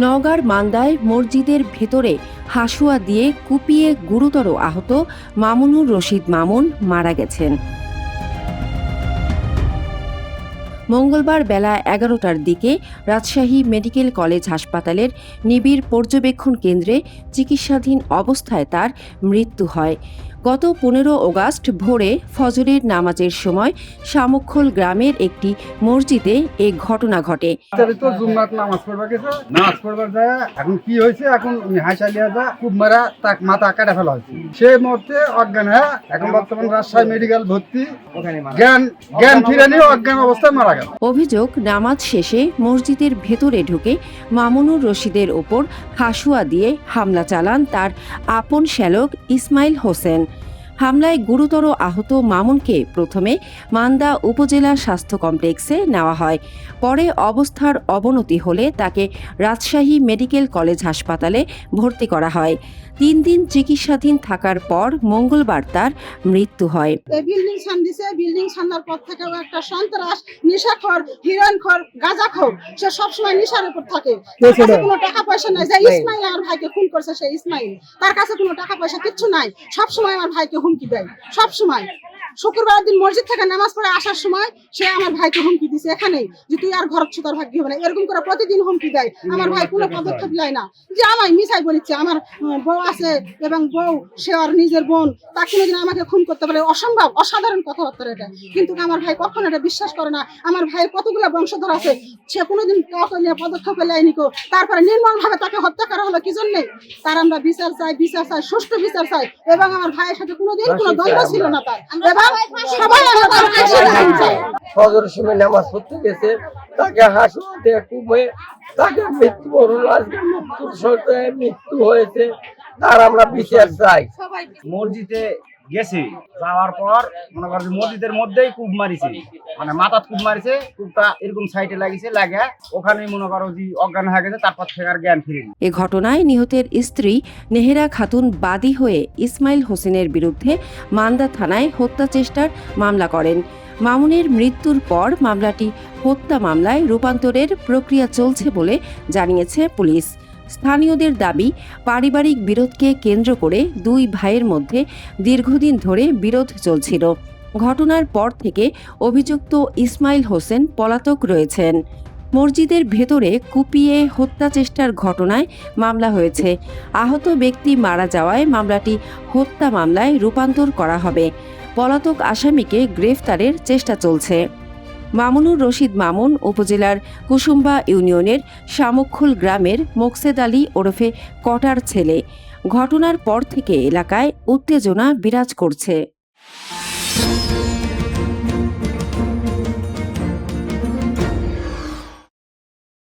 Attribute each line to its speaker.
Speaker 1: নওগাঁর মান্দায় মসজিদের ভেতরে হাসুয়া দিয়ে কুপিয়ে গুরুতর আহত মামুনুর রশিদ মামুন মারা গেছেন। মঙ্গলবার বেলা ১১টার দিকে রাজশাহী মেডিকেল কলেজ হাসপাতালের নিবিড় পর্যবেক্ষণ কেন্দ্রে চিকিৎসাধীন অবস্থায় তার মৃত্যু হয়। গত ১৫ আগস্ট ভোরে ফজরের নামাজের সময় শামুকখোল গ্রামের একটি মসজিদে এ ঘটনা ঘটে।
Speaker 2: নামাজ পড়বার যায় এখন কি হয়েছে, এখন হাসালিয়া যা খুব মারা তাক মাথা কাটা ফেলা হয়েছে। সেই মুহূর্তে অজ্ঞান হয়ে এখন বর্তমান রাজশাহী মেডিকেল ভর্তি, জ্ঞান ফিরে নিয়ে অজ্ঞান অবস্থায় মারা গেল।
Speaker 1: অভিযোগ, নামাজ শেষে মসজিদের ভেতরে ঢুকে মামুনুর রশিদের ওপর হাসুয়া দিয়ে হামলা চালান তার আপন শ্যালক ইসমাইল হোসেন। হামলায় গুরুতর আহত মামুনকে প্রথমে মান্দা উপজেলা স্বাস্থ্য কমপ্লেক্সে নেওয়া হয়। পরে অবস্থার অবনতি হলে তাকে রাজশাহী মেডিকেল কলেজ হাসপাতালে ভর্তি করা হয়। ৩ দিন চিকিৎসাধীন থাকার পর মঙ্গলবার তার মৃত্যু হয়।
Speaker 3: বিল্ডিং ছান্দিছে, বিল্ডিং ছান্দার পর থেকে একটা সন্ত্রাস, নেশাখোর, হিরোইনখোর, গাঁজাখোর, সে সবসময় নেশার উপর থাকে। তার কাছে কোনো টাকা পয়সা নাই। যে ইসমাইল আমার ভাইকে খুন করছে, সে ইসমাইল, তার কাছে কোনো টাকা পয়সা কিচ্ছু নাই। সবসময় আমার ভাইকে হুমকি দেয়, সবসময়। শুক্রবার দিন মসজিদ থেকে নামাজ পড়ে আসার সময় সে আমার ভাইকে হুমকি দিছে, এখানেই যে তুই আর ঘর ছুতার ভাগ্য হবে না, এরকম করে প্রতিদিন হুমকি দেয়। আমার ভাই কোনো পদক্ষেপ নেয় না, যে আমায় মিছাই বলেছে। আমার বউ আছে এবং বউ, সে আর নিজের বোন, তা কোনোদিন আমাকে খুন করতে পারে? অসম্ভব, অসাধারণ কথাবার্তা এটা। কিন্তু আমার ভাই কখনো এটা বিশ্বাস করে না। আমার ভাইয়ের কতগুলো বংশধর আছে, সে কোনোদিন কাউকে নিয়ে পদক্ষেপ নেয়নি। তারপরে নির্মমভাবে তাকে হত্যা করা হলো কি জন্যে? তার আমরা বিচার চাই, বিচার চাই, সুষ্ঠু বিচার চাই। এবং আমার ভাইয়ের সাথে কোনোদিন কোনো দ্বন্দ্ব ছিল না তার, এবং সবাই
Speaker 4: ফজরের সময় নামাজ পড়তে গেছে, তাকে হাসপাতালে কুপে তাকে মৃত্যুবরণ, আজকে মৃত্যু হয়েছে। তার আমরা বিচার চাই।
Speaker 5: মসজিদে গেছি, যাওয়ার পর মনে করেন মসজিদের মধ্যেই কূপ মারিছে, মানে মাথাত কূপ মারিছে। কূপটা এরকম সাইডে লাগিয়েছে, লাগে ওখানে মনে করো যে অজ্ঞান হয়ে গেছে। তারপর থেকে আর জ্ঞান ফিরেনি।
Speaker 1: এ ঘটনায় নিহতের স্ত্রী নেহেরা খাতুন বাদী হয়ে ইসমাইল হোসেনের বিরুদ্ধে মান্দা থানায় হত্যা চেষ্টার মামলা করেন। মামুনের মৃত্যুর পর মামলাটি হত্যা মামলায় রূপান্তরের প্রক্রিয়া চলছে বলে জানিয়েছে পুলিশ। স্থানীয়দের দাবি, পারিবারিক বিরোধকে কেন্দ্র করে দুই ভাইয়ের মধ্যে দীর্ঘদিন ধরে বিরোধ চলছিল। ঘটনার পর থেকে অভিযুক্ত ইসমাইল হোসেন পলাতক রয়েছেন। মসজিদের ভেতরে কুপিয়ে হত্যা চেষ্টার ঘটনায় মামলা হয়েছে। আহত ব্যক্তি মারা যাওয়ায় মামলাটি হত্যা মামলায় রূপান্তর করা হবে। পলাতক আসামিকে গ্রেফতারের চেষ্টা চলছে। মামুনুর রশিদ মামুন উপজেলার কুসুম্বা ইউনিয়নের শামুকখোল গ্রামের মোকসেদ আলী ওরফে কটার ছেলে। ঘটনার পর থেকে এলাকায় উত্তেজনা বিরাজ করছে।